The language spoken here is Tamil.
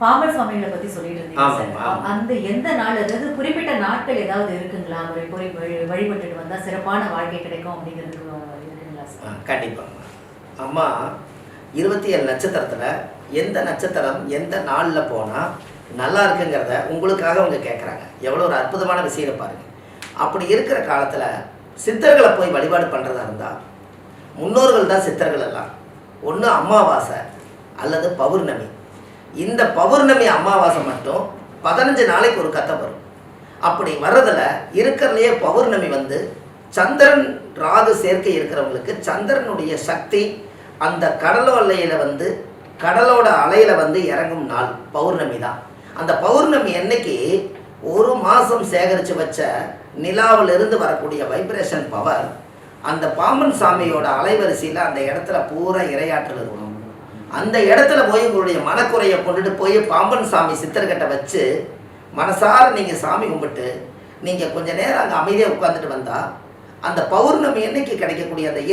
பாம்பன் சுவாமிகளை பத்தி சொல்லிட்டு இருந்தீங்க ஆமாம், சார். ஆமாம். அந்த எந்த நாள், அதாவது குறிப்பிட்ட நாட்கள் ஏதாவது இருக்குங்களா? ஒரு போய் வழிபட்டுட்டு வந்தா சிறப்பான வாழ்க்கை கிடைக்கும் அப்படிங்கிறதுக்கு இருக்குங்களா சார்? கண்டிப்பாங்க. அம்மா 27 நட்சத்திரத்தில் எந்த நட்சத்திரம் எந்த நாளில் போனால் நல்லா இருக்குங்கிறத உங்களுக்காக அவங்க கேட்குறாங்க. எவ்வளோ ஒரு அற்புதமான விஷயம் பாருங்க. அப்படி இருக்கிற காலத்தில் சித்தர்களை போய் வழிபாடு பண்ணுறதா இருந்தால், முன்னோர்கள் தான் சித்தர்கள் எல்லாம். ஒன்று அமாவாசை அல்லது பௌர்ணமி. இந்த பௌர்ணமி அமாவாசை மட்டும் 15 நாளைக்கு ஒரு கதை வரும். அப்படி வர்றதில் இருக்கிறதுலையே பௌர்ணமி வந்து சந்திரன் ராகு சேர்க்கை இருக்கிறவங்களுக்கு சந்திரனுடைய சக்தி அந்த கடலோலையில் வந்து கடலோட அலையில் வந்து இறங்கும் நாள் பௌர்ணமி தான். அந்த பௌர்ணமி அன்னைக்கு ஒரு மாதம் சேகரித்து வச்ச நிலாவிலிருந்து வரக்கூடிய வைப்ரேஷன் பவர் அந்த பாம்பன் சாமியோட அலைவரிசையில் அந்த இடத்துல பூரா இரையாற்றல் இருக்கும். அந்த இடத்துல போய் உங்களுடைய மனக்குறையை கொண்டுட்டு போய் பாம்பன் சாமி சித்தர்கிட்ட வச்சு மனசார நீங்கள் சாமி கும்பிட்டு நீங்கள் கொஞ்சம் நேரம் அங்கே அமைதியாக உட்காந்துட்டு வந்தால் அந்த பௌர்ணமி அன்னைக்கு கிடைக்கக்கூடிய அந்த